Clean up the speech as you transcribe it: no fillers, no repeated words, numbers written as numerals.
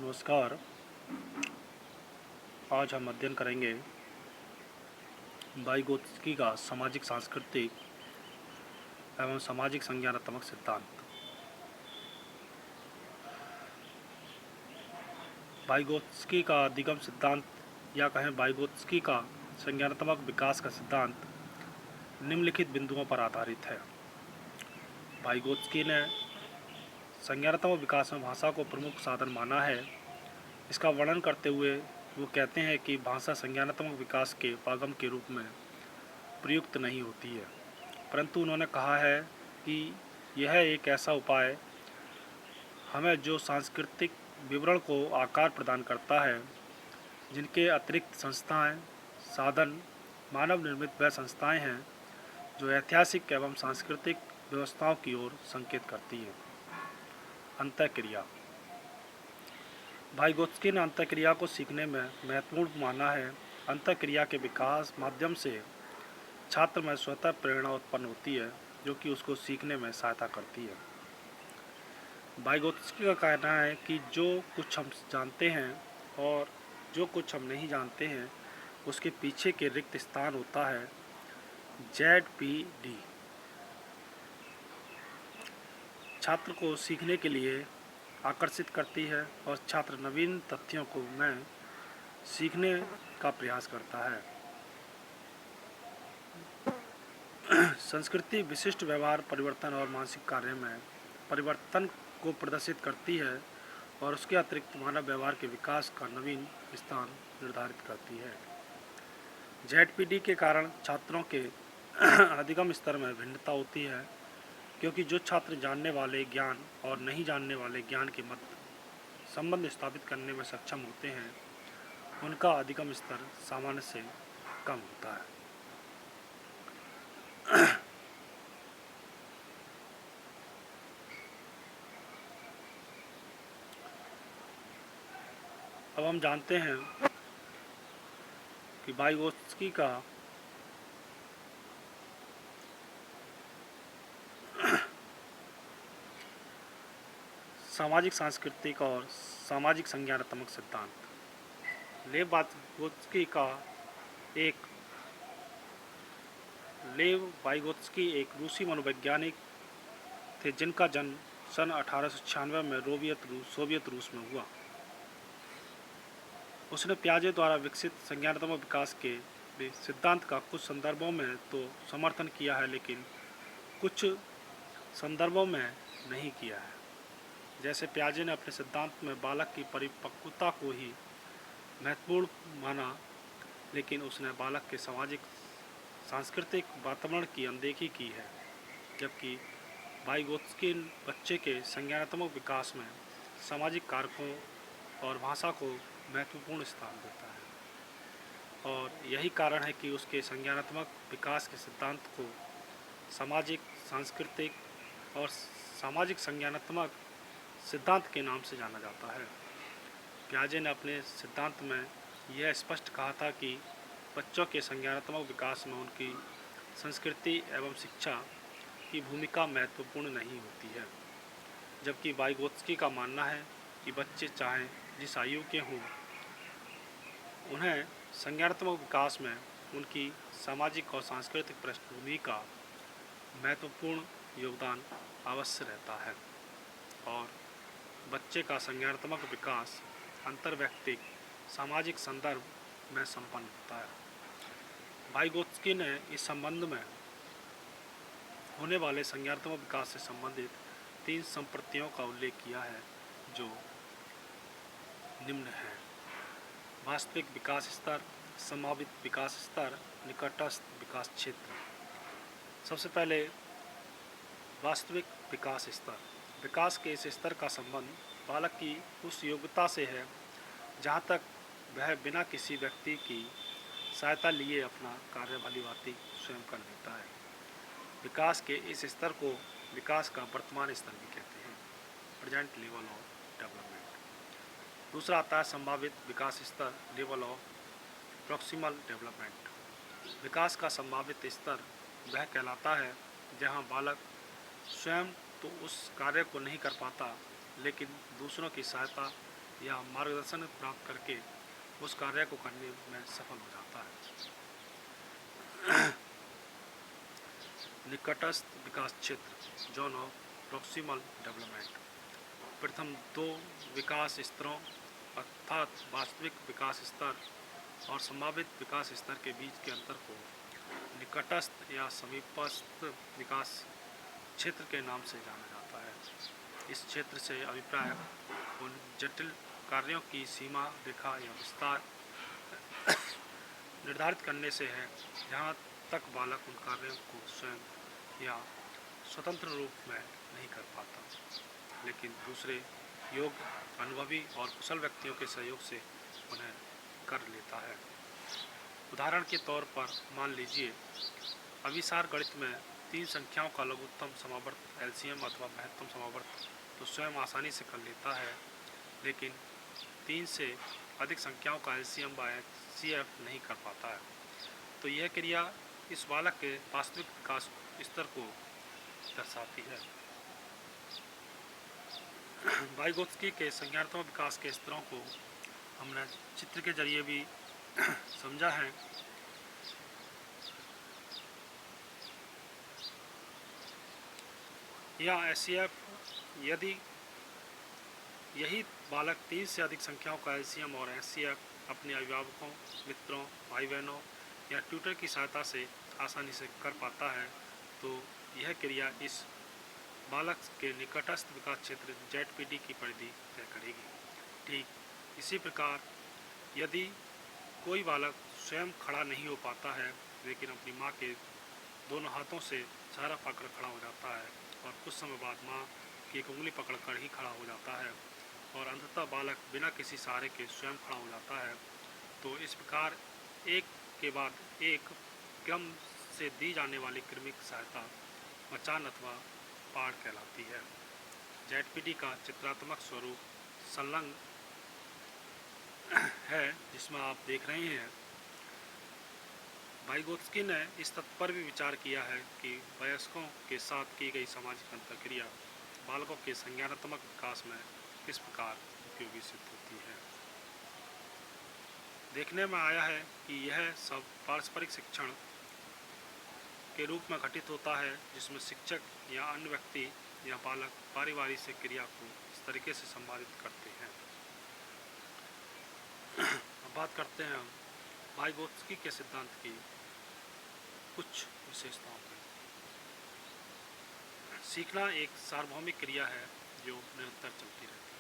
नमस्कार। आज हम अध्ययन करेंगे वाइगोत्स्की का सामाजिक सांस्कृतिक एवं सामाजिक संज्ञानात्मक सिद्धांत। वाइगोत्स्की का अधिगम सिद्धांत या कहें वाइगोत्स्की का संज्ञानात्मक विकास का सिद्धांत निम्नलिखित बिंदुओं पर आधारित है। वाइगोत्स्की ने संज्ञानात्मक विकास में भाषा को प्रमुख साधन माना है। इसका वर्णन करते हुए वो कहते हैं कि भाषा संज्ञानात्मक विकास के उपागम के रूप में प्रयुक्त नहीं होती है, परंतु उन्होंने कहा है कि यह एक ऐसा उपाय हमें जो सांस्कृतिक विवरण को आकार प्रदान करता है, जिनके अतिरिक्त संस्थाएं, साधन मानव निर्मित वह संस्थाएं हैं जो ऐतिहासिक एवं सांस्कृतिक व्यवस्थाओं की ओर संकेत करती हैं। अंतःक्रिया। वाइगोत्स्की ने अंतःक्रिया को सीखने में महत्वपूर्ण माना है। अंतःक्रिया के विकास माध्यम से छात्र में स्वतः प्रेरणा उत्पन्न होती है, जो कि उसको सीखने में सहायता करती है। वाइगोत्स्की का कहना है कि जो कुछ हम जानते हैं और जो कुछ हम नहीं जानते हैं, उसके पीछे के रिक्त स्थान होता है ZPD। छात्र को सीखने के लिए आकर्षित करती है और छात्र नवीन तथ्यों को में सीखने का प्रयास करता है। संस्कृति विशिष्ट व्यवहार परिवर्तन और मानसिक कार्य में परिवर्तन को प्रदर्शित करती है और उसके अतिरिक्त मानव व्यवहार के विकास का नवीन स्थान निर्धारित करती है। ZPD के कारण छात्रों के अधिगम स्तर में भिन्नता होती है, क्योंकि जो छात्र जानने वाले ज्ञान और नहीं जानने वाले ज्ञान के मध्य संबंध स्थापित करने में सक्षम होते हैं, उनका अधिगम स्तर सामान्य से कम होता है। अब हम जानते हैं कि वाइगोत्स्की का सामाजिक सांस्कृतिक और सामाजिक संज्ञानात्मक सिद्धांत। लेव वाइगोत्स्की एक रूसी मनोवैज्ञानिक थे, जिनका जन्म सन 1896 में सोवियत रूस में हुआ। उसने पियाजे द्वारा विकसित संज्ञानात्मक विकास के सिद्धांत का कुछ संदर्भों में तो समर्थन किया है, लेकिन कुछ संदर्भों में नहीं किया है। जैसे पियाजे ने अपने सिद्धांत में बालक की परिपक्वता को ही महत्वपूर्ण माना, लेकिन उसने बालक के सामाजिक सांस्कृतिक वातावरण की अनदेखी की है, जबकि वाइगोत्स्की बच्चे के संज्ञानात्मक विकास में सामाजिक कारकों और भाषा को महत्वपूर्ण स्थान देता है। और यही कारण है कि उसके संज्ञानात्मक विकास के सिद्धांत को सामाजिक सांस्कृतिक और सामाजिक संज्ञानात्मक सिद्धांत के नाम से जाना जाता है। पियाजे ने अपने सिद्धांत में यह स्पष्ट कहा था कि बच्चों के संज्ञानात्मक विकास में उनकी संस्कृति एवं शिक्षा की भूमिका महत्वपूर्ण नहीं होती है, जबकि वाइगोत्स्की का मानना है कि बच्चे चाहे जिस आयु के हों, उन्हें संज्ञानात्मक विकास में उनकी सामाजिक और सांस्कृतिक पृष्ठभूमि का महत्वपूर्ण योगदान अवश्य रहता है और बच्चे का संज्ञानात्मक विकास अंतर्वैयक्तिक सामाजिक संदर्भ में संपन्न होता है। वाइगोत्स्की ने इस संबंध में होने वाले संज्ञानात्मक विकास से संबंधित 3 संप्रतियों का उल्लेख किया है, जो निम्न है: वास्तविक विकास स्तर, संभावित विकास स्तर, निकटस्थ विकास क्षेत्र। सबसे पहले वास्तविक विकास स्तर। विकास के इस स्तर का संबंध बालक की उस योग्यता से है जहाँ तक वह बिना किसी व्यक्ति की सहायता लिए अपना कार्य भलीभांति स्वयं कर लेता है। विकास के इस स्तर को विकास का वर्तमान स्तर भी कहते हैं, प्रेजेंट लेवल ऑफ डेवलपमेंट। दूसरा आता है संभावित विकास स्तर, लेवल ऑफ प्रॉक्सिमल डेवलपमेंट। विकास का संभावित स्तर वह कहलाता है जहाँ बालक स्वयं तो उस कार्य को नहीं कर पाता, लेकिन दूसरों की सहायता या मार्गदर्शन प्राप्त करके उस कार्य को करने में सफल हो जाता है। निकटस्थ विकास क्षेत्र, जोन ऑफ प्रॉक्सिमल डेवलपमेंट। प्रथम दो विकास स्तरों अर्थात वास्तविक विकास स्तर और संभावित विकास स्तर के बीच के अंतर को निकटस्थ या समीपस्थ विकास क्षेत्र के नाम से जाना जाता है। इस क्षेत्र से अभिप्राय उन जटिल कार्यों की सीमा रेखा या विस्तार निर्धारित करने से है जहाँ तक बालक उन कार्यों को स्वयं या स्वतंत्र रूप में नहीं कर पाता, लेकिन दूसरे योग्य, अनुभवी और कुशल व्यक्तियों के सहयोग से उन्हें कर लेता है। उदाहरण के तौर पर मान लीजिए अभिसार गणित में 3 संख्याओं का लघुत्तम समावर्त एलसीएम अथवा महत्तम समावर्त तो स्वयं आसानी से कर लेता है, लेकिन 3 से अधिक संख्याओं का एलसीएम व एचसीएफ नहीं कर पाता है। तो यह क्रिया इस बालक के वास्तविक विकास स्तर को दर्शाती है। वाइगोत्स्की के संज्ञानात्मक विकास के स्तरों को हमने चित्र के जरिए भी समझा है। या एचसीएफ, यदि यही बालक 3 से अधिक संख्याओं का एलसीएम और एचसीएफ अपने अभिभावकों, मित्रों, भाई बहनों या ट्यूटर की सहायता से आसानी से कर पाता है, तो यह क्रिया इस बालक के निकटस्थ विकास क्षेत्र जेडपीडी की परिधि तय करेगी। ठीक इसी प्रकार यदि कोई बालक स्वयं खड़ा नहीं हो पाता है, लेकिन अपनी माँ के दोनों हाथों से सहारा पाकर खड़ा हो जाता है और कुछ समय बाद माँ की एक उंगली पकड़कर ही खड़ा हो जाता है और अंततः बालक बिना किसी सहारे के स्वयं खड़ा हो जाता है, तो इस प्रकार एक के बाद एक क्रम से दी जाने वाली क्रमिक सहायता मचान अथवा पाड़ कहलाती है। जेडपीडी का चित्रात्मक स्वरूप संलग्न है, जिसमें आप देख रहे हैं। वाइगोत्स्की ने इस तथ्य पर भी विचार किया है कि वयस्कों के साथ की गई सामाजिक अंतर्क्रिया बालकों के संज्ञानात्मक विकास में किस प्रकार उपयोगी सिद्ध होती है। देखने में आया है कि यह सब पारस्परिक शिक्षण के रूप में घटित होता है, जिसमें शिक्षक या अन्य व्यक्ति या बालक बारी-बारी से क्रिया को इस तरीके से संपादित करते हैं। अब बात करते हैं वाइगोत्स्की के सिद्धांत की कुछ विशेषताओं की। सीखना एक सार्वभौमिक क्रिया है जो निरंतर चलती रहती है।